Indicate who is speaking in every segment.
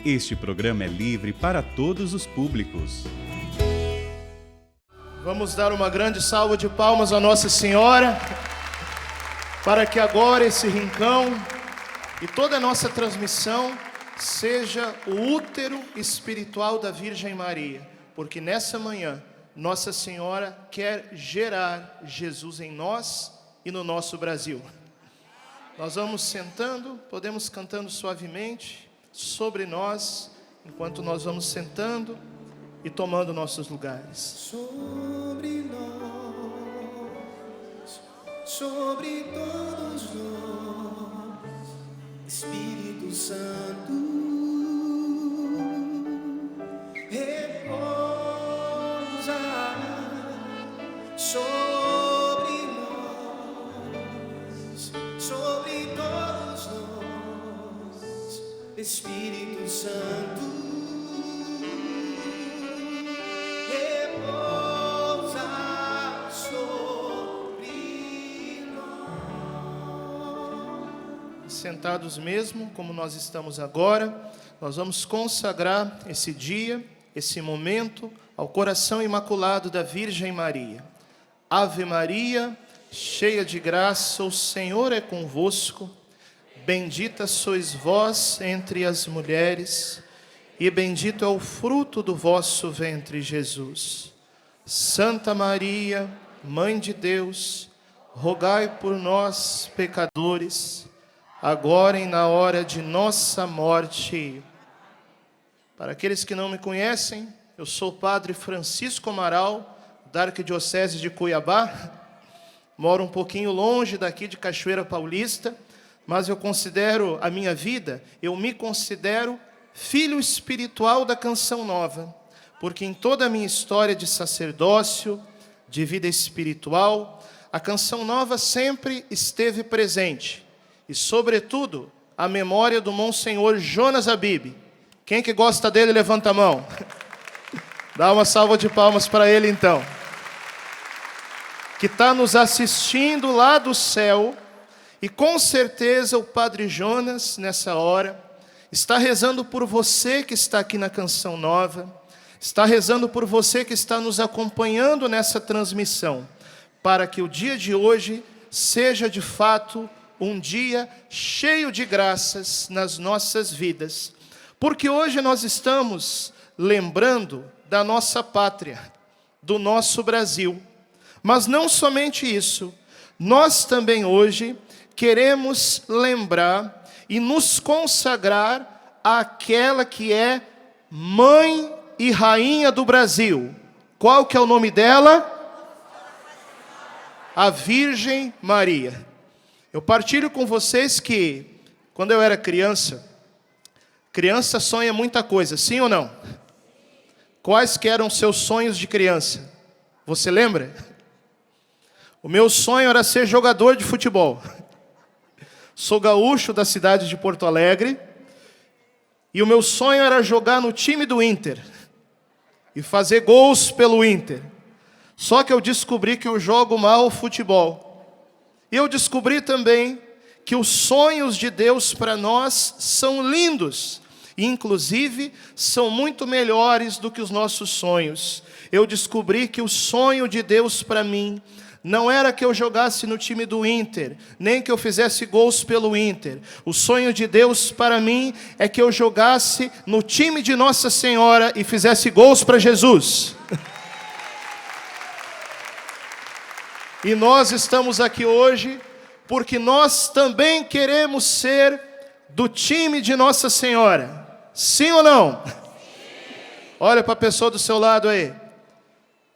Speaker 1: Este programa é livre para todos os públicos.
Speaker 2: Vamos dar uma grande salva de palmas a Nossa Senhora, para que agora esse rincão e toda a nossa transmissão seja o útero espiritual da Virgem Maria, porque nessa manhã Nossa Senhora quer gerar Jesus em nós e no nosso Brasil. Nós vamos sentando, podemos cantando suavemente sobre nós, enquanto nós vamos sentando e tomando nossos lugares.
Speaker 3: Sobre nós, sobre todos nós, Espírito Santo, repousa sobre nós, sobre todos nós, Espírito Santo.
Speaker 2: Sentados mesmo, como nós estamos agora, nós vamos consagrar esse dia, esse momento, ao coração imaculado da Virgem Maria. Ave Maria, cheia de graça, o Senhor é convosco. Bendita sois vós entre as mulheres, e bendito é o fruto do vosso ventre, Jesus. Santa Maria, Mãe de Deus, rogai por nós, pecadores, agora e na hora de nossa morte. Para aqueles que não me conhecem, eu sou o Padre Francisco Amaral, da Arquidiocese de Cuiabá. Moro um pouquinho longe daqui de Cachoeira Paulista, mas eu considero a minha vida, eu me considero filho espiritual da Canção Nova, porque em toda a minha história de sacerdócio, de vida espiritual, a Canção Nova sempre esteve presente. E, sobretudo, a memória do Monsenhor Jonas Abib. Quem que gosta dele, levanta a mão. Dá uma salva de palmas para ele, então. Que está nos assistindo lá do céu. E, com certeza, o Padre Jonas, nessa hora, está rezando por você que está aqui na Canção Nova. Está rezando por você que está nos acompanhando nessa transmissão. Para que o dia de hoje seja, de fato, um dia cheio de graças nas nossas vidas, porque hoje nós estamos lembrando da nossa pátria, do nosso Brasil. Mas não somente isso, nós também hoje queremos lembrar e nos consagrar àquela que é Mãe e Rainha do Brasil. Qual que é o nome dela? A Virgem Maria. Eu partilho com vocês que, quando eu era criança sonha muita coisa, sim ou não? Quais que eram seus sonhos de criança? Você lembra? O meu sonho era ser jogador de futebol. Sou gaúcho da cidade de Porto Alegre, e o meu sonho era jogar no time do Inter, e fazer gols pelo Inter. Só que eu descobri que eu jogo mal futebol. E eu descobri também que os sonhos de Deus para nós são lindos. E, inclusive, são muito melhores do que os nossos sonhos. Eu descobri que o sonho de Deus para mim não era que eu jogasse no time do Inter, nem que eu fizesse gols pelo Inter. O sonho de Deus para mim é que eu jogasse no time de Nossa Senhora e fizesse gols para Jesus. E nós estamos aqui hoje porque nós também queremos ser do time de Nossa Senhora. Sim ou não? Sim. Olha para a pessoa do seu lado aí.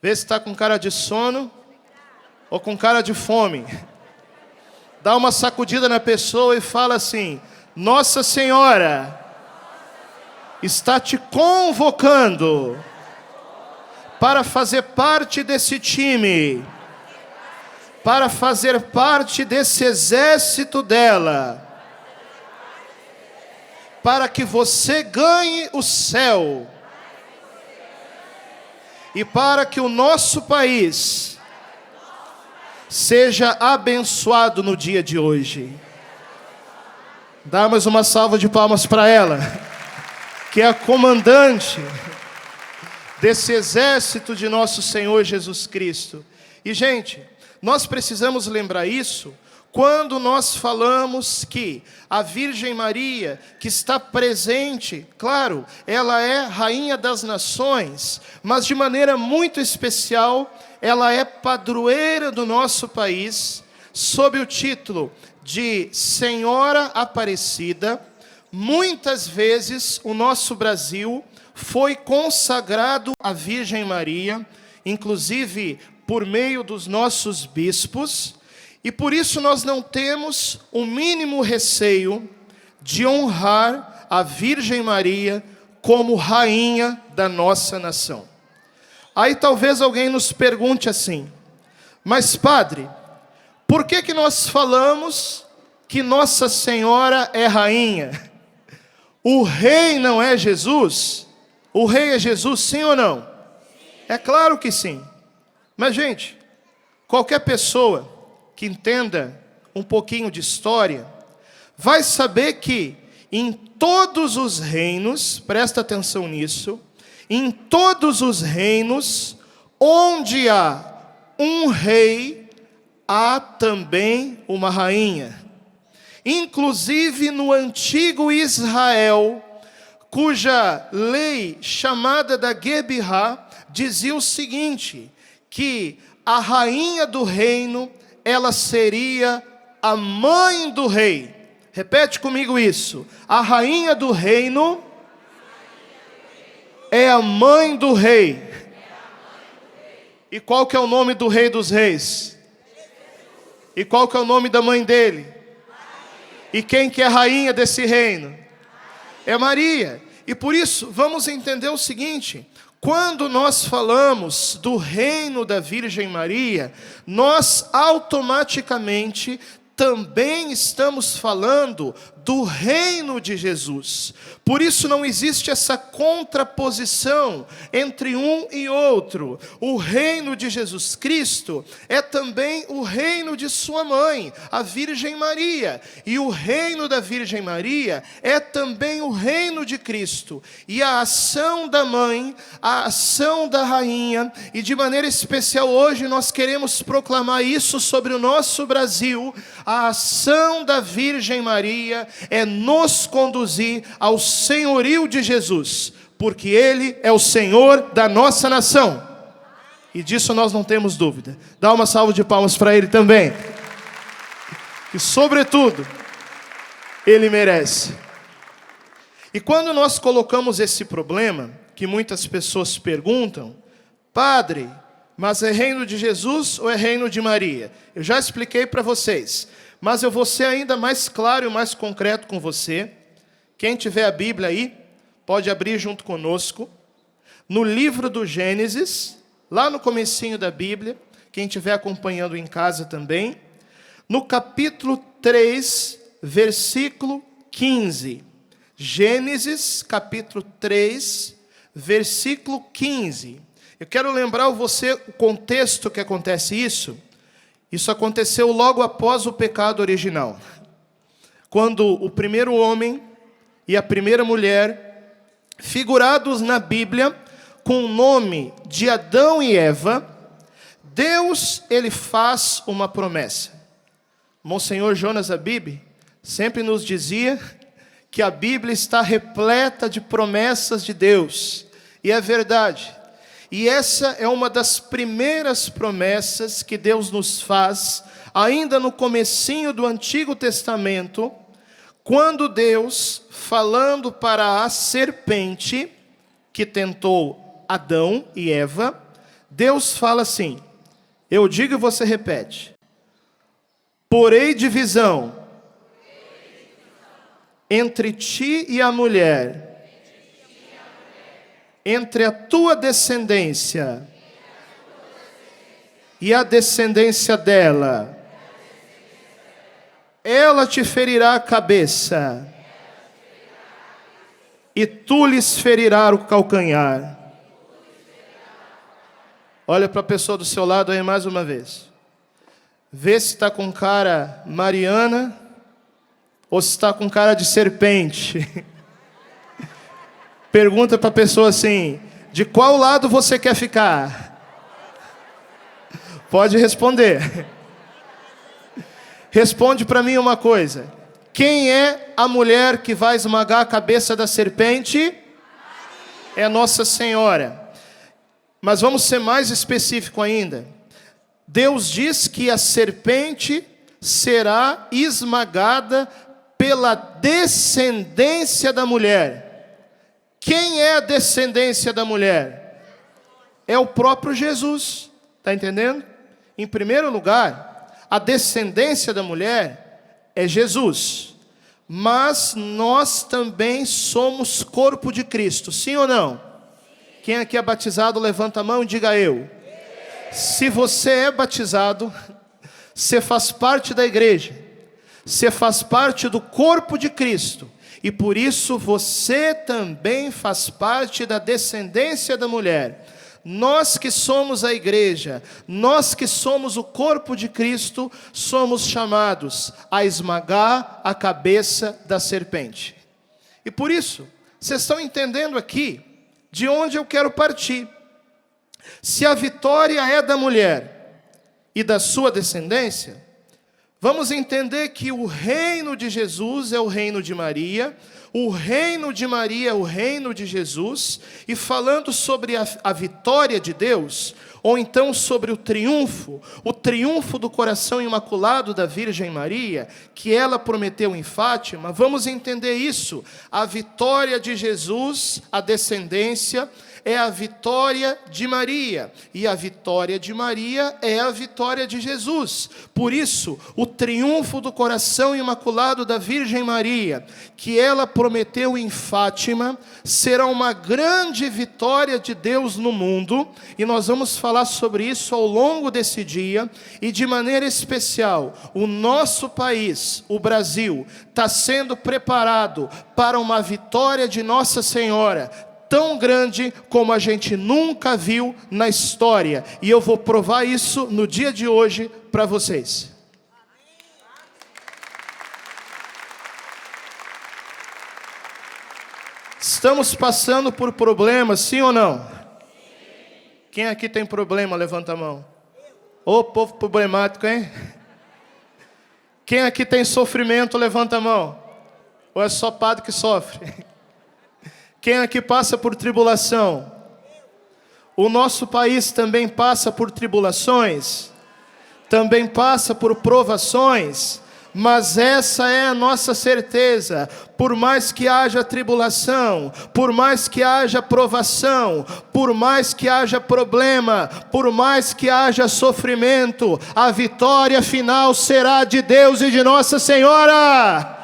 Speaker 2: Vê se está com cara de sono ou com cara de fome. Dá uma sacudida na pessoa e fala assim: Nossa Senhora está te convocando para fazer parte desse time, para fazer parte desse exército dela, para que você ganhe o céu e para que o nosso país seja abençoado no dia de hoje. Dá mais uma salva de palmas para ela. que é a comandante desse exército de nosso Senhor Jesus Cristo. E, gente, nós precisamos lembrar isso quando nós falamos que a Virgem Maria, que está presente, claro, ela é Rainha das Nações, mas de maneira muito especial, ela é padroeira do nosso país, sob o título de Senhora Aparecida. Muitas vezes o nosso Brasil foi consagrado à Virgem Maria, inclusive por meio dos nossos bispos, e por isso nós não temos o mínimo receio de honrar a Virgem Maria como rainha da nossa nação. Aí talvez alguém nos pergunte assim: mas padre, por que nós falamos que Nossa Senhora é rainha? O rei não é Jesus? O rei é Jesus, sim ou não? É claro que sim. Mas, gente, qualquer pessoa que entenda um pouquinho de história vai saber que em todos os reinos, presta atenção nisso, em todos os reinos onde há um rei, há também uma rainha. Inclusive no antigo Israel, cuja lei chamada da Gebirá dizia o seguinte, que a rainha do reino, ela seria a mãe do rei. Repete comigo isso. A rainha do reino é a mãe do rei. E qual que é o nome do rei dos reis? E qual que é o nome da mãe dele? E quem que é a rainha desse reino? É Maria. E por isso, vamos entender o seguinte: quando nós falamos do reino da Virgem Maria, nós automaticamente também estamos falando do reino de Jesus. Por isso não existe essa contraposição entre um e outro. O reino de Jesus Cristo é também o reino de sua mãe, a Virgem Maria. E o reino da Virgem Maria é também o reino de Cristo. E a ação da mãe, a ação da rainha, e de maneira especial hoje nós queremos proclamar isso sobre o nosso Brasil. A ação da Virgem Maria é nos conduzir ao senhorio de Jesus, porque Ele é o Senhor da nossa nação. E disso nós não temos dúvida. Dá uma salva de palmas para Ele também. E sobretudo, Ele merece. E quando nós colocamos esse problema, que muitas pessoas perguntam: padre, mas é reino de Jesus ou é reino de Maria? Eu já expliquei para vocês, mas eu vou ser ainda mais claro e mais concreto com você. Quem tiver a Bíblia aí, pode abrir junto conosco. No livro do Gênesis, lá no comecinho da Bíblia, quem estiver acompanhando em casa também, no capítulo 3, versículo 15. Gênesis, capítulo 3, versículo 15. Eu quero lembrar você o contexto que acontece isso. Isso aconteceu logo após o pecado original. Quando o primeiro homem e a primeira mulher, figurados na Bíblia com o nome de Adão e Eva, Deus, Ele faz uma promessa. Monsenhor Jonas Abib sempre nos dizia que a Bíblia está repleta de promessas de Deus. E é verdade. E essa é uma das primeiras promessas que Deus nos faz, ainda no comecinho do Antigo Testamento, quando Deus, falando para a serpente que tentou Adão e Eva, Deus fala assim, eu digo e você repete: porei divisão entre ti e a mulher, entre a tua descendência e a descendência dela. Ela te ferirá a cabeça e tu lhes ferirás o calcanhar. Olha para a pessoa do seu lado aí mais uma vez. Vê se está com cara mariana ou se está com cara de serpente. Pergunta para a pessoa assim: de qual lado você quer ficar? Pode responder. Responde para mim uma coisa: quem é a mulher que vai esmagar a cabeça da serpente? É Nossa Senhora. Mas vamos ser mais específico ainda. Deus diz que a serpente será esmagada pela descendência da mulher. Quem é a descendência da mulher? É o próprio Jesus. Está entendendo? Em primeiro lugar, a descendência da mulher é Jesus. Mas nós também somos corpo de Cristo, sim ou não? Quem aqui é batizado, levanta a mão e diga eu. Se você é batizado, você faz parte da igreja, você faz parte do corpo de Cristo, e por isso você também faz parte da descendência da mulher. Nós que somos a igreja, nós que somos o corpo de Cristo, somos chamados a esmagar a cabeça da serpente. E por isso, vocês estão entendendo aqui de onde eu quero partir. Se a vitória é da mulher e da sua descendência, vamos entender que o reino de Jesus é o reino de Maria, o reino de Maria é o reino de Jesus, e falando sobre a vitória de Deus, ou então sobre o triunfo do coração imaculado da Virgem Maria, que ela prometeu em Fátima, vamos entender isso. A vitória de Jesus, a descendência, é a vitória de Maria, e a vitória de Maria é a vitória de Jesus. Por isso, o triunfo do coração imaculado da Virgem Maria, que ela prometeu em Fátima, será uma grande vitória de Deus no mundo, e nós vamos falar sobre isso ao longo desse dia, e de maneira especial, o nosso país, o Brasil, está sendo preparado para uma vitória de Nossa Senhora, tão grande como a gente nunca viu na história. E eu vou provar isso no dia de hoje para vocês. Estamos passando por problemas, sim ou não? Quem aqui tem problema, levanta a mão. Ô povo problemático, hein? Quem aqui tem sofrimento, levanta a mão. Ou é só padre que sofre? Quem aqui passa por tribulação? O nosso país também passa por tribulações, também passa por provações, mas essa é a nossa certeza: por mais que haja tribulação, por mais que haja provação, por mais que haja problema, por mais que haja sofrimento, a vitória final será de Deus e de Nossa Senhora.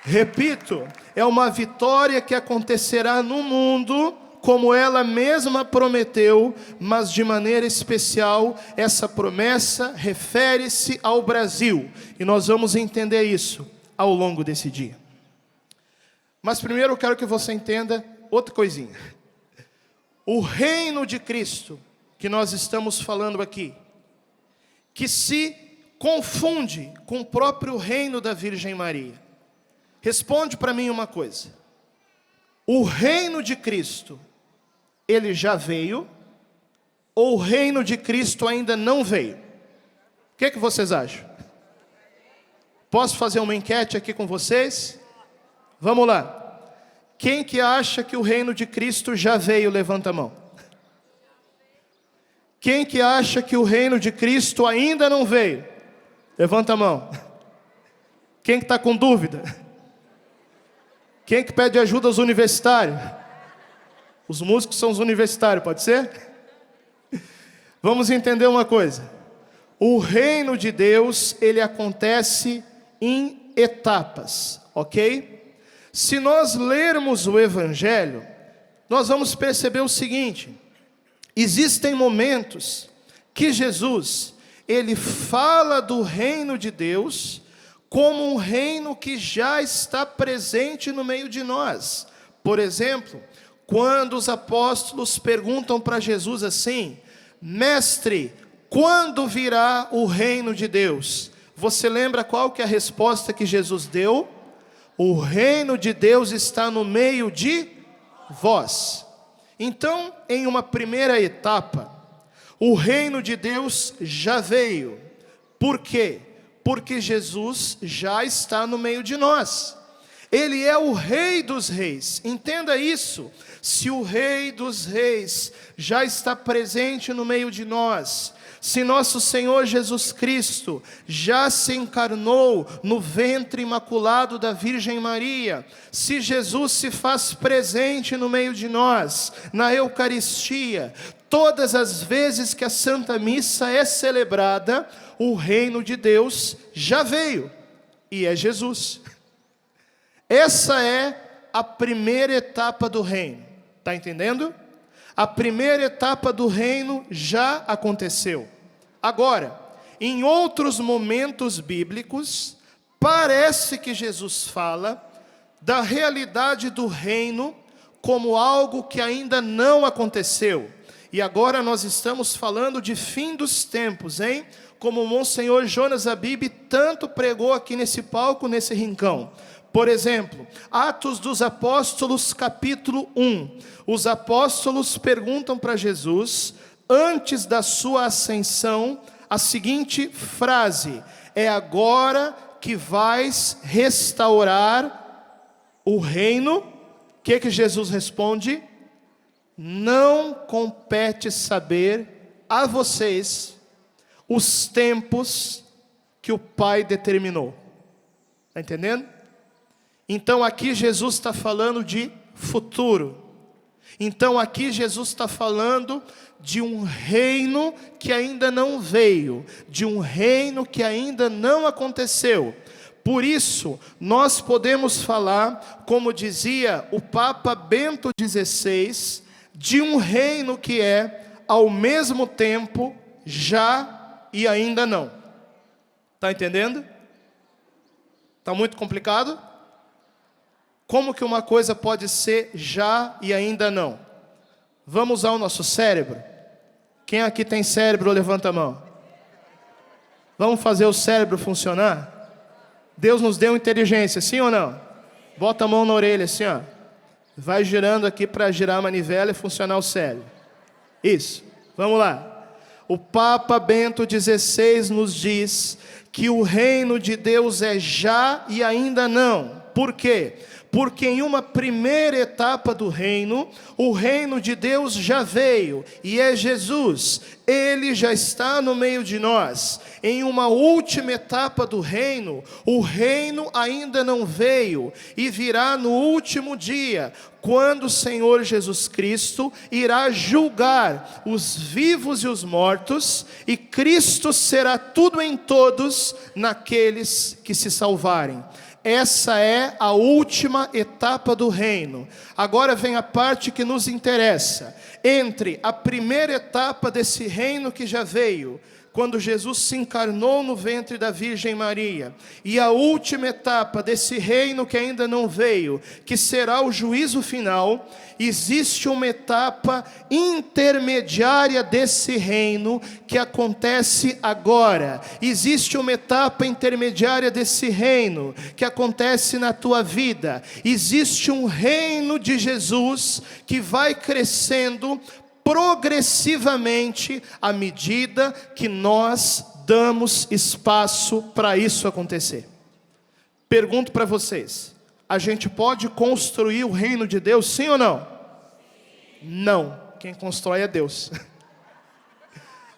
Speaker 2: Repito, é uma vitória que acontecerá no mundo, como ela mesma prometeu, mas de maneira especial, essa promessa refere-se ao Brasil, e nós vamos entender isso ao longo desse dia. Mas primeiro eu quero que você entenda outra coisinha. O reino de Cristo, que nós estamos falando aqui, que se confunde com o próprio reino da Virgem Maria. Responde para mim uma coisa: o reino de Cristo, ele já veio, ou o reino de Cristo ainda não veio? O que vocês acham? Posso fazer uma enquete aqui com vocês? Vamos lá. Quem que acha que o reino de Cristo já veio, levanta a mão. Quem que acha que o reino de Cristo ainda não veio? Levanta a mão. Quem que está com dúvida? Quem que pede ajuda aos universitários? Os músicos são os universitários, pode ser? Vamos entender uma coisa. O reino de Deus, ele acontece em etapas, ok? Se nós lermos o Evangelho, nós vamos perceber o seguinte: existem momentos que Jesus, ele fala do reino de Deus como um reino que já está presente no meio de nós. Por exemplo, quando os apóstolos perguntam para Jesus assim: mestre, quando virá o reino de Deus? Você lembra qual que é a resposta que Jesus deu? O reino de Deus está no meio de vós. Então, em uma primeira etapa, o reino de Deus já veio. Por quê? Porque Jesus já está no meio de nós. Ele é o Rei dos Reis. Entenda isso. Se o Rei dos Reis já está presente no meio de nós, se nosso Senhor Jesus Cristo já se encarnou no ventre imaculado da Virgem Maria, se Jesus se faz presente no meio de nós, na Eucaristia, todas as vezes que a Santa Missa é celebrada, o reino de Deus já veio, e é Jesus. Essa é a primeira etapa do reino, está entendendo? A primeira etapa do reino já aconteceu. Agora, em outros momentos bíblicos, parece que Jesus fala da realidade do reino como algo que ainda não aconteceu. E agora nós estamos falando de fim dos tempos, hein? Como o Monsenhor Jonas Abib tanto pregou aqui nesse palco, nesse rincão. Por exemplo, Atos dos Apóstolos, capítulo 1. Os apóstolos perguntam para Jesus, antes da sua ascensão, a seguinte frase: é agora que vais restaurar o reino? O que Jesus responde? Não compete saber a vocês os tempos que o Pai determinou. Está entendendo? Então aqui Jesus está falando de futuro. Então aqui Jesus está falando de um reino que ainda não veio, de um reino que ainda não aconteceu. Por isso, nós podemos falar, como dizia o Papa Bento XVI, de um reino que é, ao mesmo tempo, já e ainda não. Está entendendo? Está muito complicado? Como que uma coisa pode ser já e ainda não? Vamos usar o nosso cérebro? Quem aqui tem cérebro, levanta a mão. Vamos fazer o cérebro funcionar? Deus nos deu inteligência, sim ou não? Bota a mão na orelha assim, ó. Vai girando aqui para girar a manivela e funcionar o cérebro. Isso, vamos lá. O Papa Bento XVI nos diz que o reino de Deus é já e ainda não. Por quê? Porque em uma primeira etapa do reino, o reino de Deus já veio, e é Jesus, Ele já está no meio de nós. Em uma última etapa do reino, o reino ainda não veio, e virá no último dia, quando o Senhor Jesus Cristo irá julgar os vivos e os mortos, e Cristo será tudo em todos naqueles que se salvarem. Essa é a última etapa do reino. Agora vem a parte que nos interessa. Entre a primeira etapa desse reino que já veio, quando Jesus se encarnou no ventre da Virgem Maria, e a última etapa desse reino que ainda não veio, que será o juízo final, existe uma etapa intermediária desse reino que acontece agora. Existe uma etapa intermediária desse reino que acontece na tua vida. Existe um reino de Jesus que vai crescendo progressivamente à medida que nós damos espaço para isso acontecer. Pergunto para vocês: a gente pode construir o reino de Deus, sim ou não? Não, quem constrói é Deus.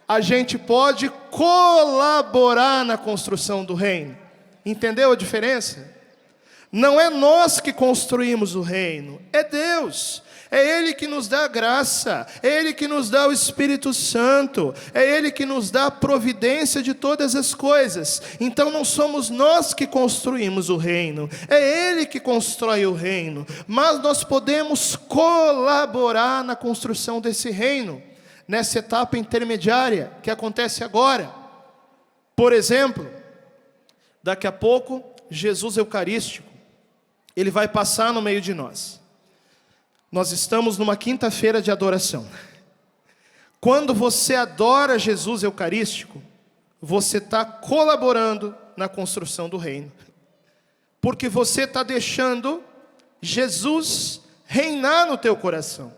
Speaker 2: A gente pode colaborar na construção do reino. Entendeu a diferença? Não é nós que construímos o reino, é Deus. É Ele que nos dá a graça, é Ele que nos dá o Espírito Santo, é Ele que nos dá a providência de todas as coisas. Então não somos nós que construímos o reino, é Ele que constrói o reino. Mas nós podemos colaborar na construção desse reino, nessa etapa intermediária que acontece agora. Por exemplo, daqui a pouco, Jesus Eucarístico, Ele vai passar no meio de nós. Nós estamos numa quinta-feira de adoração. Quando você adora Jesus Eucarístico, você está colaborando na construção do reino. Porque você está deixando Jesus reinar no teu coração.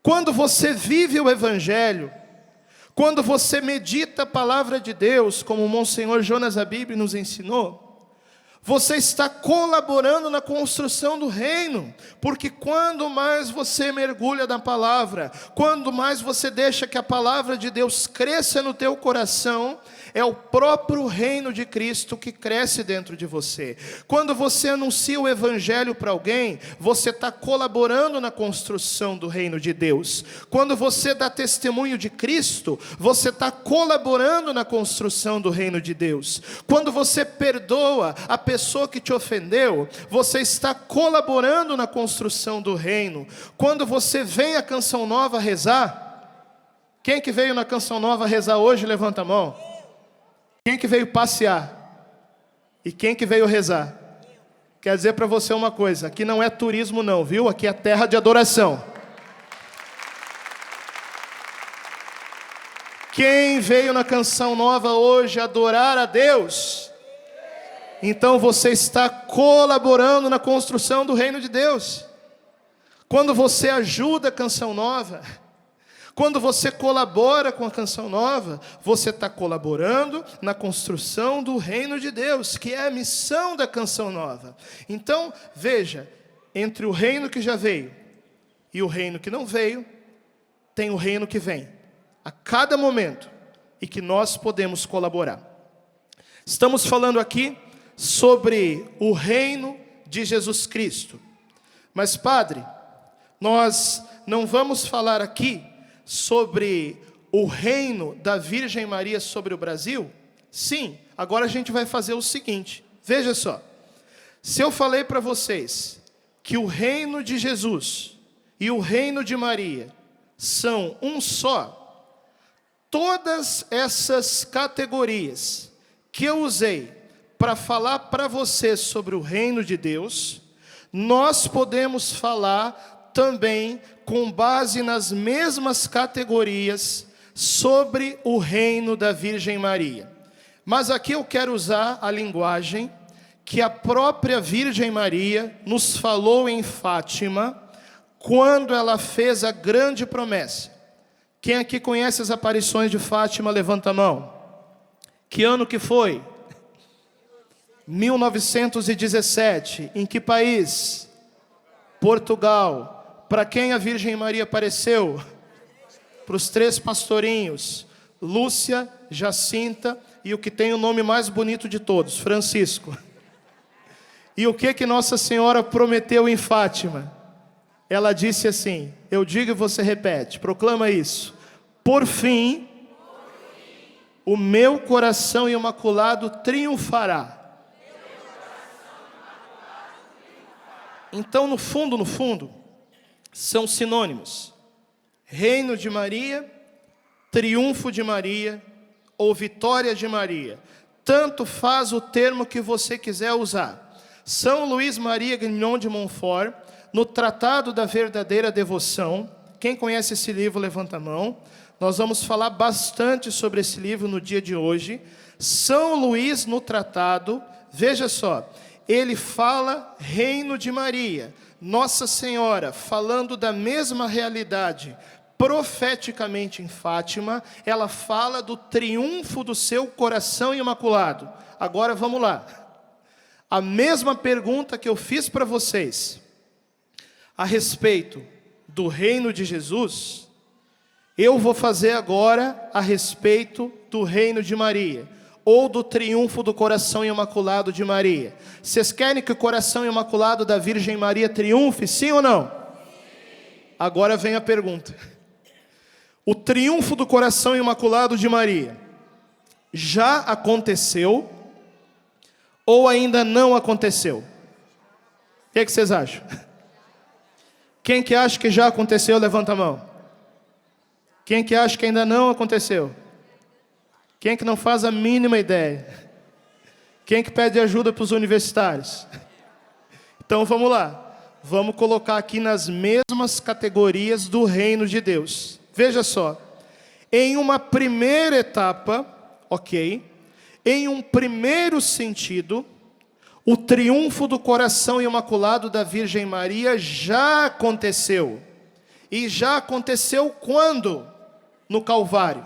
Speaker 2: Quando você vive o Evangelho, quando você medita a palavra de Deus, como o Monsenhor Jonas Abib nos ensinou, você está colaborando na construção do reino, porque quando mais você mergulha na palavra, quando mais você deixa que a palavra de Deus cresça no teu coração, é o próprio reino de Cristo que cresce dentro de você. Quando você anuncia o Evangelho para alguém, você está colaborando na construção do reino de Deus. Quando você dá testemunho de Cristo, você está colaborando na construção do reino de Deus. Quando você perdoa a pessoa que te ofendeu, você está colaborando na construção do reino. Quando você vem à Canção Nova rezar, quem que veio na Canção Nova rezar hoje, levanta a mão. Quem que veio passear? E quem que veio rezar? Quer dizer para você uma coisa, aqui não é turismo não, viu? Aqui é terra de adoração. Quem veio na Canção Nova hoje adorar a Deus? Então você está colaborando na construção do reino de Deus. Quando você ajuda a Canção Nova, quando você colabora com a Canção Nova, você está colaborando na construção do reino de Deus, que é a missão da Canção Nova. Então, veja, entre o reino que já veio e o reino que não veio, tem o reino que vem, a cada momento, e que nós podemos colaborar. Estamos falando aqui sobre o reino de Jesus Cristo. Mas, padre, nós não vamos falar aqui sobre o reino da Virgem Maria sobre o Brasil? Sim, agora a gente vai fazer o seguinte, veja só. Se eu falei para vocês que o reino de Jesus e o reino de Maria são um só, todas essas categorias que eu usei para falar para você sobre o reino de Deus, nós podemos falar também com base nas mesmas categorias sobre o reino da Virgem Maria. Mas aqui eu quero usar a linguagem que a própria Virgem Maria nos falou em Fátima, quando ela fez a grande promessa. Quem aqui conhece as aparições de Fátima, levanta a mão. Que ano que foi? 1917. Em que país? Portugal. Para quem a Virgem Maria apareceu? Para os 3 pastorinhos, Lúcia, Jacinta e o que tem o nome mais bonito de todos, Francisco. E o que Nossa Senhora prometeu em Fátima? Ela disse assim, eu digo e você repete, proclama isso. Por fim, o meu coração imaculado triunfará. Então, no fundo, são sinônimos. Reino de Maria, triunfo de Maria ou vitória de Maria. Tanto faz o termo que você quiser usar. São Luís Maria Grignon de Montfort, no Tratado da Verdadeira Devoção. Quem conhece esse livro, levanta a mão. Nós vamos falar bastante sobre esse livro no dia de hoje. São Luís, no tratado, veja só, ele fala reino de Maria. Nossa Senhora, falando da mesma realidade, profeticamente em Fátima, ela fala do triunfo do seu coração imaculado. Agora vamos lá. A mesma pergunta que eu fiz para vocês, a respeito do reino de Jesus, eu vou fazer agora a respeito do reino de Maria, ou do triunfo do coração imaculado de Maria. Vocês querem que o coração imaculado da Virgem Maria triunfe, sim ou não? Sim. Agora vem a pergunta. O triunfo do coração imaculado de Maria já aconteceu ou ainda não aconteceu? O que vocês acham? Quem que acha que já aconteceu, levanta a mão. Quem que acha que ainda não aconteceu? Quem que não faz a mínima ideia? Quem que pede ajuda para os universitários? Então vamos lá. Vamos colocar aqui nas mesmas categorias do reino de Deus. Veja só. Em uma primeira etapa, ok? Em um primeiro sentido, O triunfo do coração imaculado da Virgem Maria já aconteceu. E já aconteceu quando? No Calvário.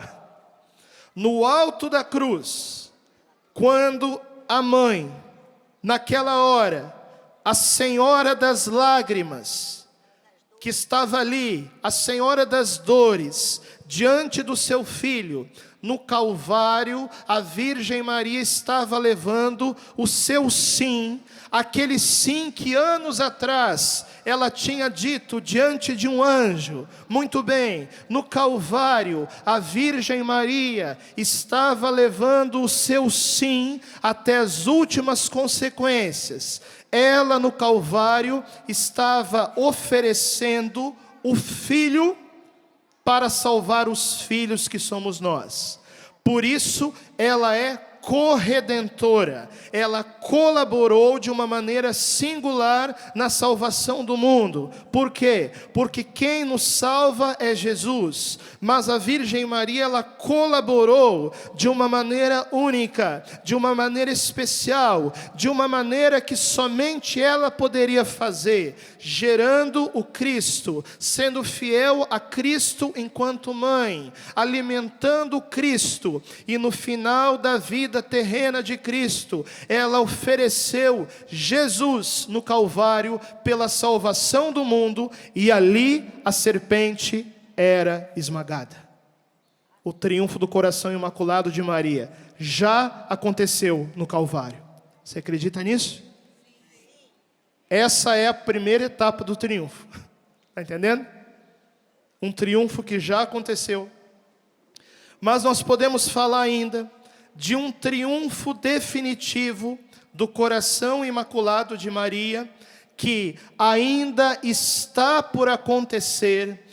Speaker 2: No alto da cruz, quando a mãe, naquela hora, a Senhora das Lágrimas, que estava ali, a Senhora das Dores, diante do seu filho, no Calvário, a Virgem Maria estava levando o seu sim, aquele sim que anos atrás ela tinha dito diante de um anjo. Muito bem, no Calvário, a Virgem Maria estava levando o seu sim até as últimas consequências. Ela no Calvário estava oferecendo o Filho para salvar os filhos que somos nós. Por isso, ela é corredentora. Ela colaborou de uma maneira singular na salvação do mundo. Por quê? Porque quem nos salva é Jesus. Mas a Virgem Maria, ela colaborou de uma maneira única, de uma maneira especial, de uma maneira que somente ela poderia fazer, gerando o Cristo, sendo fiel a Cristo enquanto mãe, alimentando o Cristo, e no final da vida terrena de Cristo, ela ofereceu Jesus no Calvário pela salvação do mundo, e ali a serpente era esmagada. O triunfo do coração imaculado de Maria já aconteceu no Calvário. Você acredita nisso? Essa é a primeira etapa do triunfo. Está entendendo? Um triunfo que já aconteceu. Mas nós podemos falar ainda de um triunfo definitivo do coração imaculado de Maria, que ainda está por acontecer.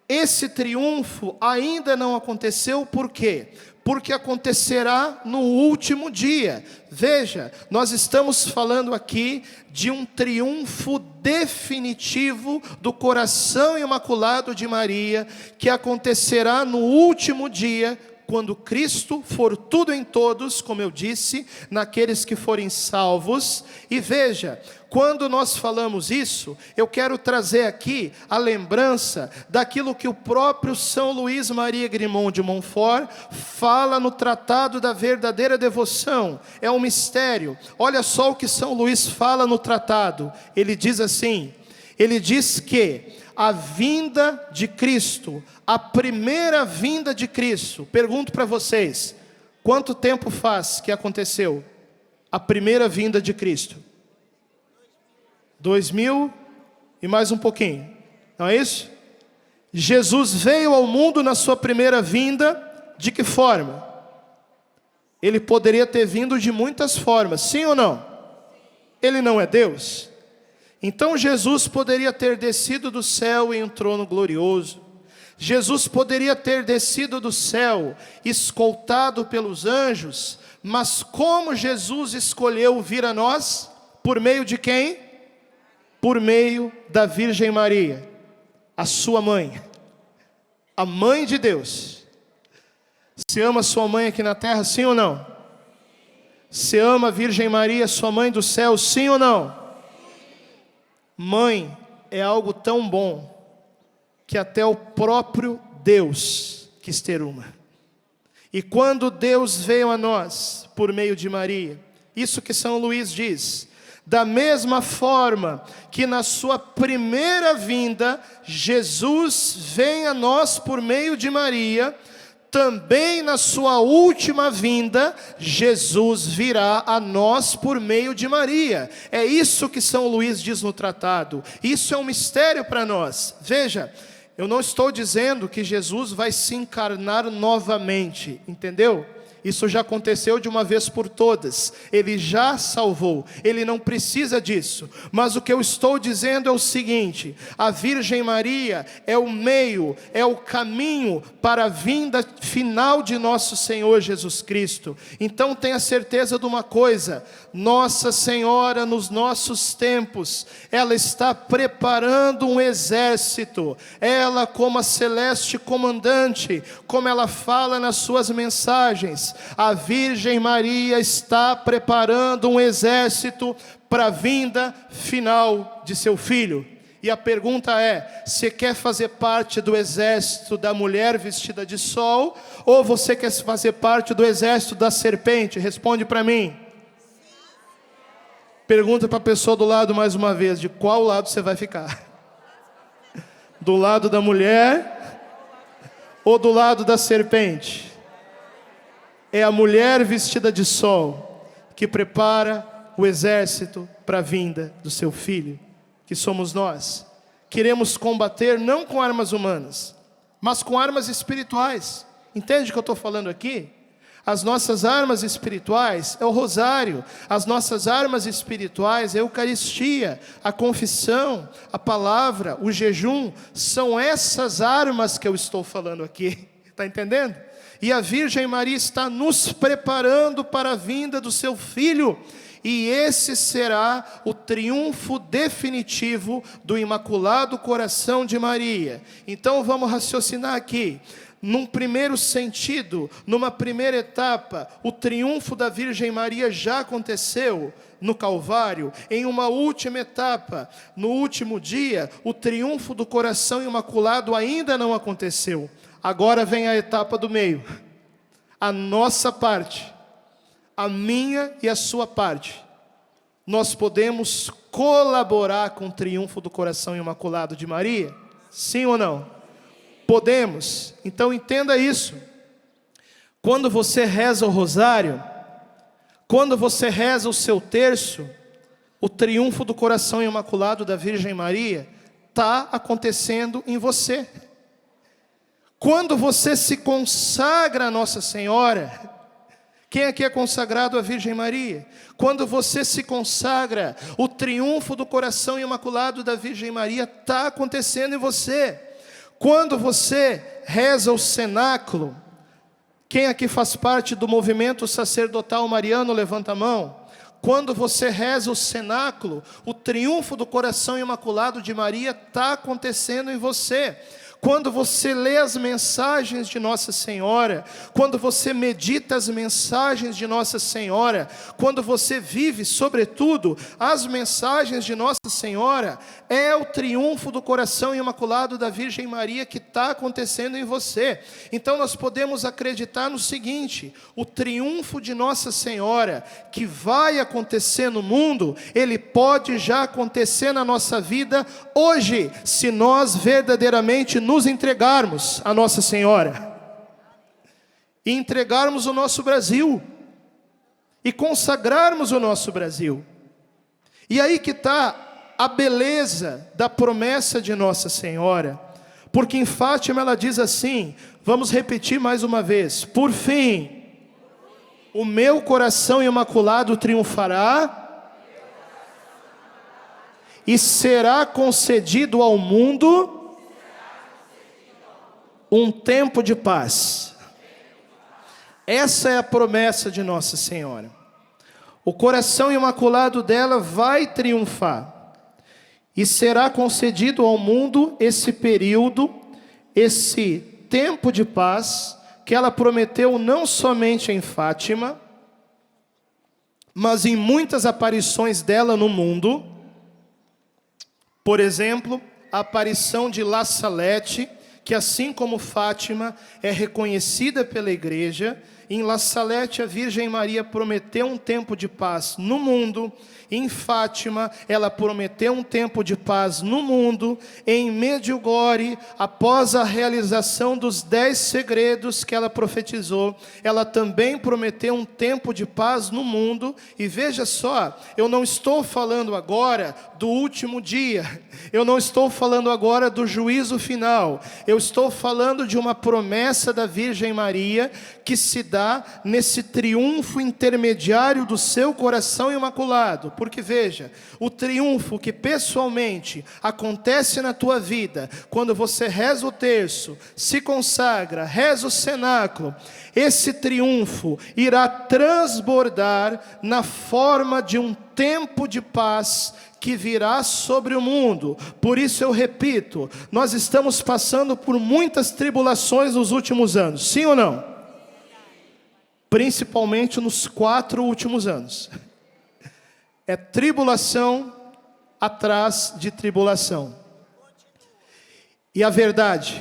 Speaker 2: Esse triunfo ainda não aconteceu, por quê? Porque acontecerá no último dia. Veja, nós estamos falando aqui de um triunfo definitivo do coração imaculado de Maria, que acontecerá no último dia, quando Cristo for tudo em todos, como eu disse, naqueles que forem salvos. E veja, quando nós falamos isso, eu quero trazer aqui a lembrança daquilo que o próprio São Luís Maria Grimond de Montfort fala no Tratado da Verdadeira Devoção. É um mistério. Olha só o que São Luís fala no tratado. Ele diz assim, ele diz que a vinda de Cristo, a primeira vinda de Cristo, pergunto para vocês, quanto tempo faz que aconteceu a primeira vinda de Cristo? 2000 e mais um pouquinho, não é isso? Jesus veio ao mundo na sua primeira vinda, de que forma? Ele poderia ter vindo de muitas formas, sim ou não? Ele não é Deus? Então Jesus poderia ter descido do céu em um trono glorioso. Jesus poderia ter descido do céu, escoltado pelos anjos. Mas como Jesus escolheu vir a nós? Por meio de quem? Por meio da Virgem Maria, a sua mãe, a mãe de Deus. Você ama sua mãe aqui na terra, sim ou não? Você ama a Virgem Maria, sua mãe do céu, sim ou não? Mãe é algo tão bom que até o próprio Deus quis ter uma. E quando Deus veio a nós por meio de Maria, isso que São Luís diz, da mesma forma que na sua primeira vinda Jesus vem a nós por meio de Maria, também na sua última vinda, Jesus virá a nós por meio de Maria. É isso que São Luís diz no tratado. Isso é um mistério para nós. Veja, eu não estou dizendo que Jesus vai se encarnar novamente, entendeu? Isso já aconteceu de uma vez por todas. Ele já salvou. Ele não precisa disso. Mas o que eu estou dizendo é o seguinte: a Virgem Maria é o meio, é o caminho para a vinda final de nosso Senhor Jesus Cristo. Então tenha certeza de uma coisa: Nossa Senhora, nos nossos tempos, ela está preparando um exército. Ela, como a celeste comandante, como ela fala nas suas mensagens, mais, a Virgem Maria está preparando um exército para a vinda final de seu filho. E a pergunta é: você quer fazer parte do exército da mulher vestida de sol, ou você quer fazer parte do exército da serpente? Responde para mim. Pergunta para a pessoa do lado mais uma vez, de qual lado você vai ficar? Do lado da mulher ou do lado da serpente? É a mulher vestida de sol que prepara o exército para a vinda do seu filho, que somos nós. Queremos combater não com armas humanas, mas com armas espirituais. Entende o que eu estou falando aqui? As nossas armas espirituais é o rosário, as nossas armas espirituais é a Eucaristia, a confissão, a palavra, o jejum. São essas armas que eu estou falando aqui, está entendendo? E a Virgem Maria está nos preparando para a vinda do seu Filho, e esse será o triunfo definitivo do Imaculado Coração de Maria. Então vamos raciocinar aqui. Num primeiro sentido, numa primeira etapa, o triunfo da Virgem Maria já aconteceu no Calvário. Em uma última etapa, no último dia, o triunfo do coração imaculado ainda não aconteceu. Agora vem a etapa do meio, a nossa parte, a minha e a sua parte. Nós podemos colaborar com o triunfo do coração imaculado de Maria? Sim ou não? Podemos. Então entenda isso. Quando você reza o rosário, quando você reza o seu terço, o triunfo do coração imaculado da Virgem Maria está acontecendo em você. Quando você se consagra a Nossa Senhora, quem aqui é consagrado à Virgem Maria? Quando você se consagra, o triunfo do coração imaculado da Virgem Maria está acontecendo em você. Quando você reza o cenáculo, quem aqui faz parte do movimento sacerdotal mariano, levanta a mão. Quando você reza o cenáculo, o triunfo do coração imaculado de Maria está acontecendo em você. Quando você lê as mensagens de Nossa Senhora, quando você medita as mensagens de Nossa Senhora, quando você vive, sobretudo, as mensagens de Nossa Senhora, é o triunfo do coração imaculado da Virgem Maria que está acontecendo em você. Então nós podemos acreditar no seguinte: o triunfo de Nossa Senhora, que vai acontecer no mundo, ele pode já acontecer na nossa vida hoje, se nós verdadeiramente nos entregarmos a Nossa Senhora, e entregarmos o nosso Brasil, e consagrarmos o nosso Brasil. E aí que está a beleza da promessa de Nossa Senhora, porque em Fátima ela diz assim, vamos repetir mais uma vez: por fim, o meu coração imaculado triunfará, e será concedido ao mundo um tempo de paz. Essa é a promessa de Nossa Senhora. O coração imaculado dela vai triunfar, e será concedido ao mundo esse período, esse tempo de paz, que ela prometeu não somente em Fátima, mas em muitas aparições dela no mundo. Por exemplo, a aparição de La Salette, que assim como Fátima é reconhecida pela igreja. Em La Salette a Virgem Maria prometeu um tempo de paz no mundo. Em Fátima ela prometeu um tempo de paz no mundo. Em Medjugorje, após a realização dos 10 segredos que ela profetizou, ela também prometeu um tempo de paz no mundo. E veja só, eu não estou falando agora do último dia, eu não estou falando agora do juízo final, eu estou falando de uma promessa da Virgem Maria que se dá nesse triunfo intermediário do seu coração imaculado. Porque veja, o triunfo que pessoalmente acontece na tua vida, quando você reza o terço, se consagra, reza o cenáculo, esse triunfo irá transbordar na forma de um tempo de paz que virá sobre o mundo. Por isso eu repito, nós estamos passando por muitas tribulações nos últimos anos, sim ou não? principalmente nos 4 últimos anos. É tribulação atrás de tribulação. E a verdade,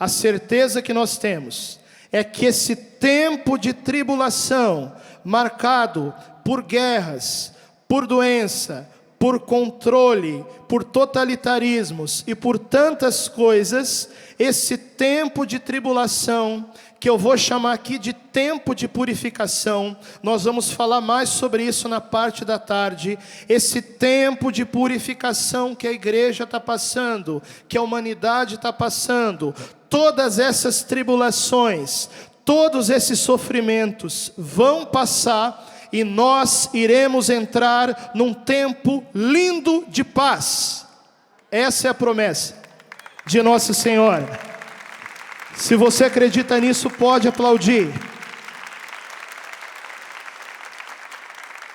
Speaker 2: a certeza que nós temos, é que esse tempo de tribulação, marcado por guerras, por doença, por controle, por totalitarismos e por tantas coisas, esse tempo de tribulação, que eu vou chamar aqui de tempo de purificação, nós vamos falar mais sobre isso na parte da tarde, esse tempo de purificação que a igreja está passando, que a humanidade está passando, todas essas tribulações, todos esses sofrimentos vão passar, e nós iremos entrar num tempo lindo de paz. Essa é a promessa de Nossa Senhora. Se você acredita nisso, pode aplaudir.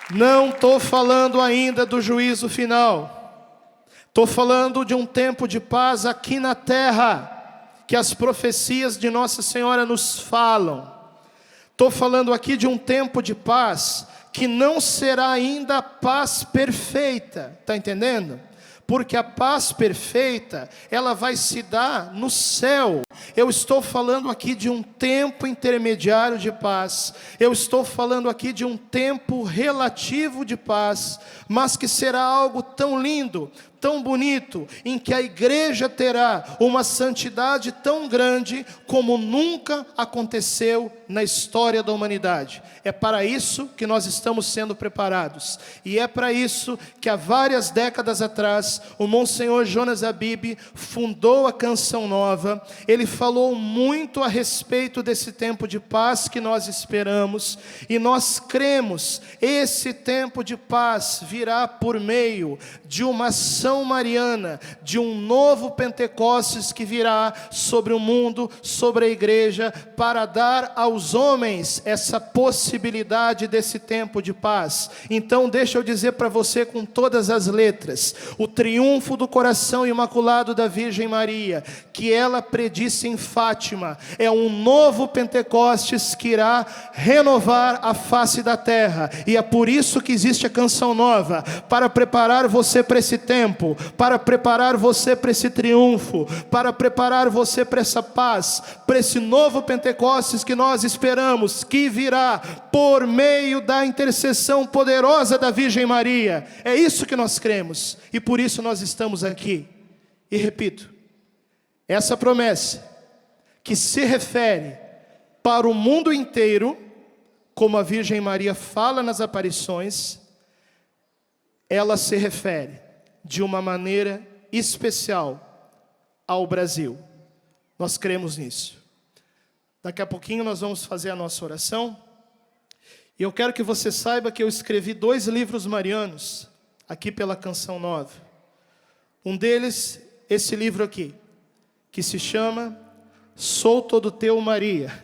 Speaker 2: Não estou falando ainda do juízo final. Estou falando de um tempo de paz aqui na terra, que as profecias de Nossa Senhora nos falam. Estou falando aqui de um tempo de paz que não será ainda a paz perfeita, está entendendo? Porque a paz perfeita, ela vai se dar no céu. Eu estou falando aqui de um tempo intermediário de paz. Eu estou falando aqui de um tempo relativo de paz, mas que será algo tão lindo, tão bonito, em que a igreja terá uma santidade tão grande como nunca aconteceu na história da humanidade. É para isso que nós estamos sendo preparados, e é para isso que há várias décadas atrás o Monsenhor Jonas Abib fundou a Canção Nova. Ele falou muito a respeito desse tempo de paz que nós esperamos, e nós cremos, esse tempo de paz virá por meio de uma ação mariana, de um novo Pentecostes que virá sobre o mundo, sobre a igreja, para dar aos homens essa possibilidade desse tempo de paz. Então deixa eu dizer para você com todas as letras, o triunfo do coração imaculado da Virgem Maria, que ela predisse em Fátima, é um novo Pentecostes que irá renovar a face da terra, e é por isso que existe a Canção Nova, para preparar você para esse tempo, para preparar você para esse triunfo, para preparar você para essa paz, para esse novo Pentecostes que nós esperamos, que virá por meio da intercessão poderosa da Virgem Maria. É isso que nós cremos, e por isso nós estamos aqui. E repito, essa promessa que se refere para o mundo inteiro, como a Virgem Maria fala nas aparições, ela se refere de uma maneira especial ao Brasil. Nós cremos nisso. Daqui a pouquinho nós vamos fazer a nossa oração. E eu quero que você saiba que eu escrevi 2 livros marianos aqui pela Canção Nova. Um deles, esse livro aqui, que se chama Sou Todo Teu, Maria.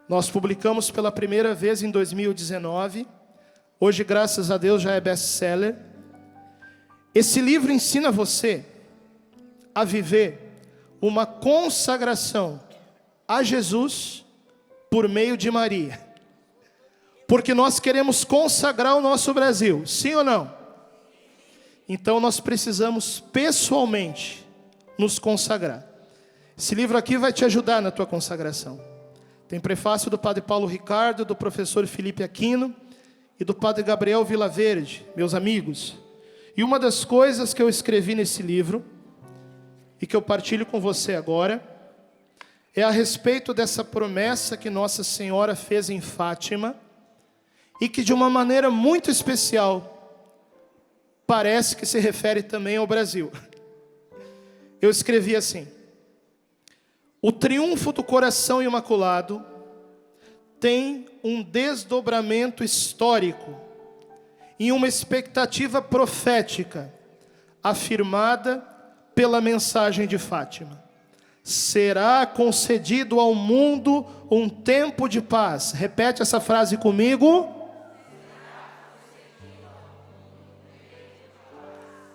Speaker 2: Nós publicamos pela primeira vez em 2019. Hoje, graças a Deus, já é best-seller. Esse livro ensina você a viver uma consagração a Jesus por meio de Maria. Porque nós queremos consagrar o nosso Brasil, sim ou não? Então nós precisamos pessoalmente nos consagrar. Esse livro aqui vai te ajudar na tua consagração. Tem prefácio do Padre Paulo Ricardo, do professor Felipe Aquino e do Padre Gabriel Vilaverde, meus amigos. E uma das coisas que eu escrevi nesse livro, e que eu partilho com você agora, é a respeito dessa promessa que Nossa Senhora fez em Fátima, e que de uma maneira muito especial, parece que se refere também ao Brasil. Eu escrevi assim: o triunfo do coração imaculado tem um desdobramento histórico em uma expectativa profética afirmada pela mensagem de Fátima. Será concedido ao mundo um tempo de paz. Repete essa frase comigo.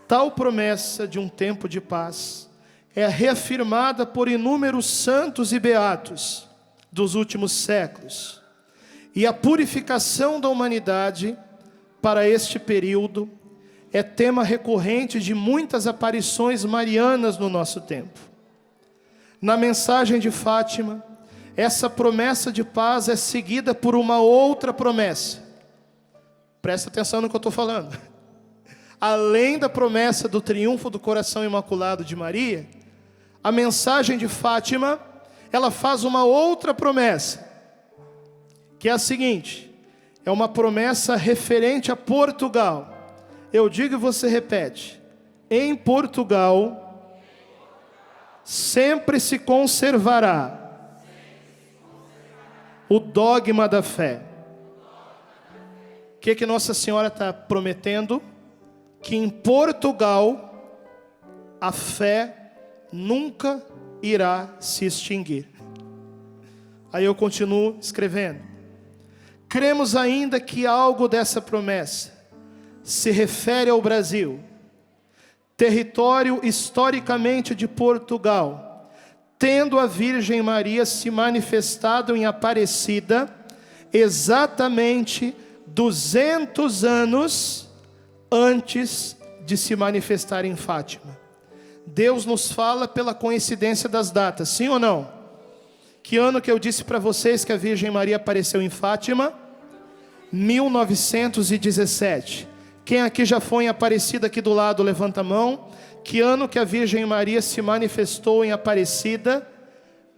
Speaker 2: Tal promessa de um tempo de paz é reafirmada por inúmeros santos e beatos dos últimos séculos. E a purificação da humanidade para este período é tema recorrente de muitas aparições marianas no nosso tempo. Na mensagem de Fátima, essa promessa de paz é seguida por uma outra promessa. Presta atenção no que eu estou falando. Além da promessa do triunfo do coração imaculado de Maria, a mensagem de Fátima, ela faz uma outra promessa, que é a seguinte: é uma promessa referente a Portugal. Eu digo e você repete: em Portugal sempre se conservará o dogma da fé. O que Nossa Senhora está prometendo? Que em Portugal a fé nunca irá se extinguir. Aí eu continuo escrevendo: cremos ainda que algo dessa promessa se refere ao Brasil, território historicamente de Portugal, tendo a Virgem Maria se manifestado em Aparecida exatamente 200 anos antes de se manifestar em Fátima. Deus nos fala pela coincidência das datas, sim ou não? Que ano que eu disse para vocês que a Virgem Maria apareceu em Fátima? 1917. Quem aqui já foi em Aparecida, aqui do lado, levanta a mão. Que ano que a Virgem Maria se manifestou em Aparecida?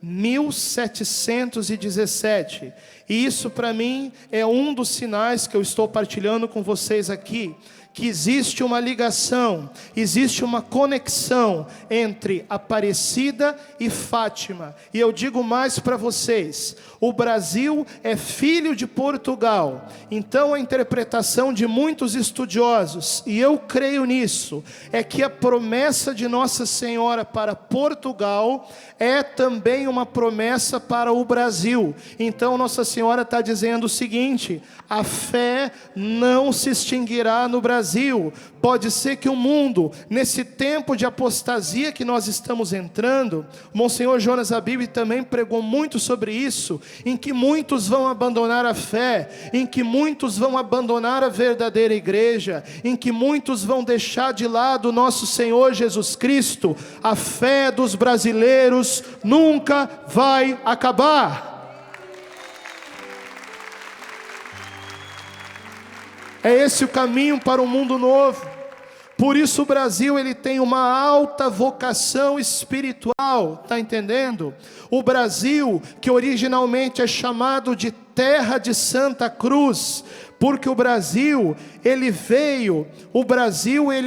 Speaker 2: 1717. E isso para mim é um dos sinais que eu estou partilhando com vocês aqui, que existe uma ligação, existe uma conexão entre Aparecida e Fátima. E eu digo mais para vocês: o Brasil é filho de Portugal. Então a interpretação de muitos estudiosos, e eu creio nisso, é que a promessa de Nossa Senhora para Portugal é também uma promessa para o Brasil. Então Nossa Senhora está dizendo o seguinte: a fé não se extinguirá no Brasil. Pode ser que o mundo, nesse tempo de apostasia que nós estamos entrando, Monsenhor Jonas Abib também pregou muito sobre isso, em que muitos vão abandonar a fé, em que muitos vão abandonar a verdadeira igreja, em que muitos vão deixar de lado o nosso Senhor Jesus Cristo. A fé dos brasileiros nunca vai acabar. É esse o caminho para um mundo novo. Por isso o Brasil, ele tem uma alta vocação espiritual, está entendendo? O Brasil, que originalmente é chamado de terra de Santa Cruz, porque o Brasil, ele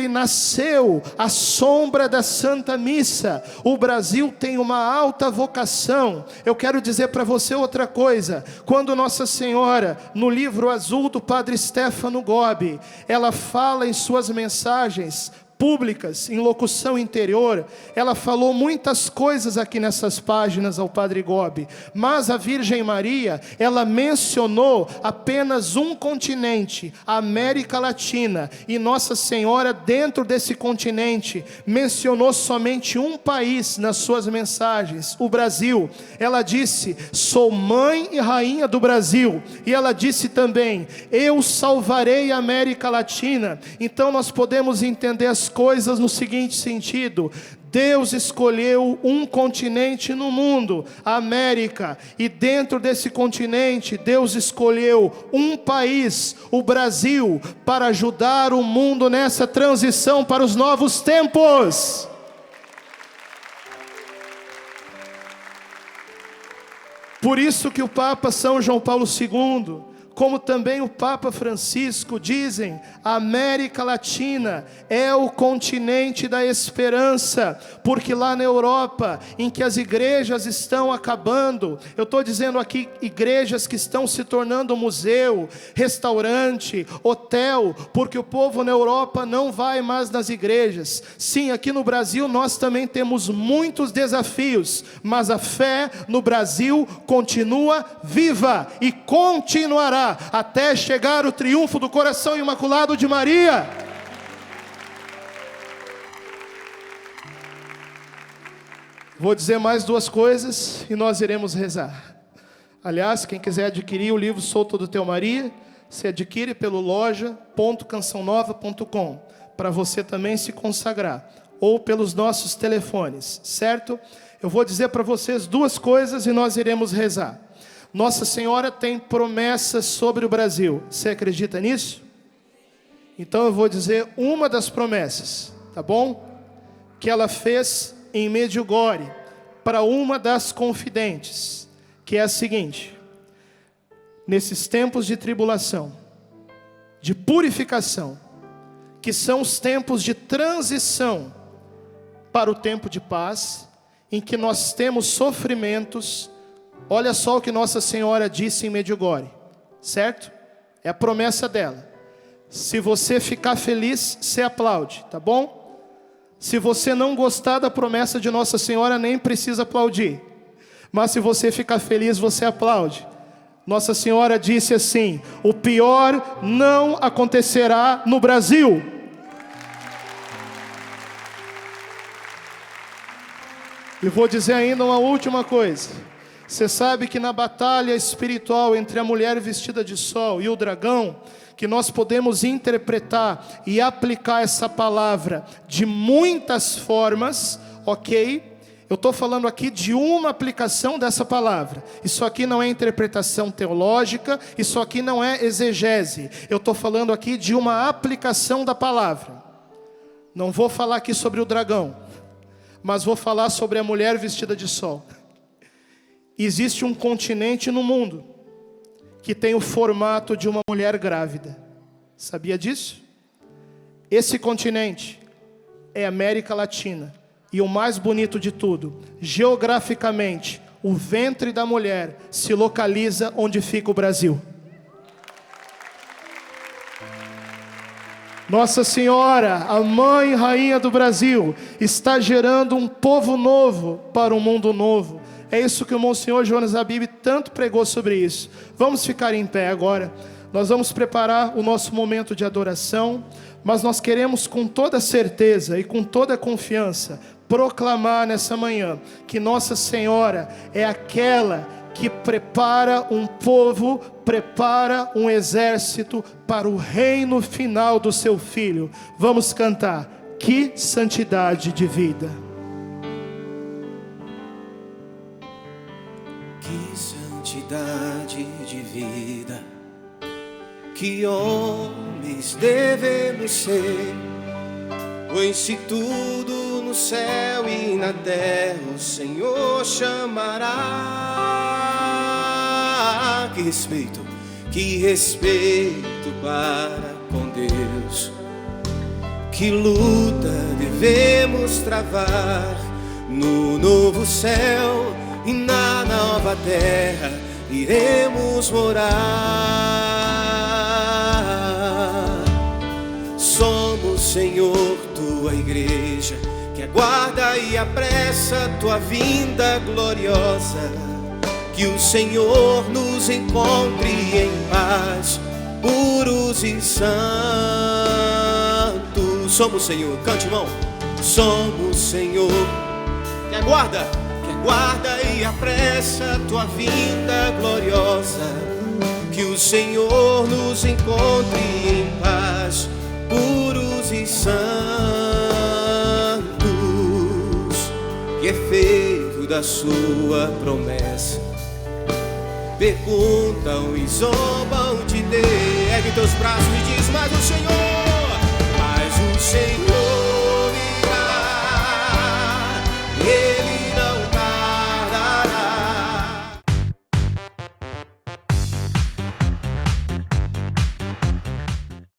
Speaker 2: nasceu à sombra da Santa Missa. O Brasil tem uma alta vocação. Eu quero dizer para você outra coisa: quando Nossa Senhora, no livro azul do Padre Stefano Gobbi, ela fala em suas mensagens públicas, em locução interior, ela falou muitas coisas aqui nessas páginas ao Padre Gobbi, mas a Virgem Maria, ela mencionou apenas um continente, a América Latina, e Nossa Senhora, dentro desse continente, mencionou somente um país nas suas mensagens, o Brasil. Ela disse: sou mãe e rainha do Brasil. E ela disse também: eu salvarei a América Latina. Então nós podemos entender as coisas no seguinte sentido: Deus escolheu um continente no mundo, a América, e dentro desse continente Deus escolheu um país, o Brasil, para ajudar o mundo nessa transição para os novos tempos. Por isso que o Papa São João Paulo II, como também o Papa Francisco, dizem: a América Latina é o continente da esperança, porque lá na Europa, em que as igrejas estão acabando, eu estou dizendo aqui igrejas que estão se tornando museu, restaurante, hotel, porque o povo na Europa não vai mais nas igrejas. Sim, aqui no Brasil nós também temos muitos desafios, mas a fé no Brasil continua viva e continuará até chegar o triunfo do coração imaculado de Maria. Vou dizer mais duas coisas e nós iremos rezar. Aliás, quem quiser adquirir o livro Sou Todo Teu Maria, se adquire pelo loja.cançãonova.com, para você também se consagrar, ou pelos nossos telefones, certo? Eu vou dizer para vocês duas coisas e nós iremos rezar. Nossa Senhora tem promessas sobre o Brasil. Você acredita nisso? Então eu vou dizer uma das promessas, tá bom? Que ela fez em Medjugorje para uma das confidentes, que é a seguinte: nesses tempos de tribulação, de purificação, que são os tempos de transição para o tempo de paz, em que nós temos sofrimentos, olha só o que Nossa Senhora disse em Medjugorje, certo? É a promessa dela. Se você ficar feliz, você aplaude, tá bom? Se você não gostar da promessa de Nossa Senhora, nem precisa aplaudir. Mas se você ficar feliz, você aplaude. Nossa Senhora disse assim: o pior não acontecerá no Brasil. E vou dizer ainda uma última coisa. Você sabe que na batalha espiritual entre a mulher vestida de sol e o dragão, que nós podemos interpretar e aplicar essa palavra de muitas formas, ok? Eu estou falando aqui de uma aplicação dessa palavra. Isso aqui não é interpretação teológica, isso aqui não é exegese. Eu estou falando aqui de uma aplicação da palavra. Não vou falar aqui sobre o dragão, mas vou falar sobre a mulher vestida de sol. Existe um continente no mundo que tem o formato de uma mulher grávida. Sabia disso? Esse continente é a América Latina. E o mais bonito de tudo, geograficamente, o ventre da mulher se localiza onde fica o Brasil. Nossa Senhora, a mãe e rainha do Brasil, está gerando um povo novo para um mundo novo. É isso que o Monsenhor Jonas Habib tanto pregou sobre isso. Vamos ficar em pé agora. Nós vamos preparar o nosso momento de adoração, mas nós queremos com toda certeza e com toda confiança proclamar nessa manhã que Nossa Senhora é aquela que prepara um povo, prepara um exército para o reino final do seu Filho. Vamos cantar: que santidade de vida!
Speaker 3: Que santidade de vida, que homens devemos ser, pois se tudo no céu e na terra o Senhor chamará. Que respeito para com Deus, que luta devemos travar no novo céu e na nova terra iremos morar. Somos, Senhor, tua igreja, que aguarda e apressa tua vinda gloriosa. Que o Senhor nos encontre em paz, puros e santos. Somos, Senhor, cante, irmão. Somos, Senhor, que aguarda e apressa tua vinda gloriosa. Que o Senhor nos encontre em paz, puros e santos. Que efeito da sua promessa perguntam e zombam de Deus. Ergue teus braços e diz: mas o Senhor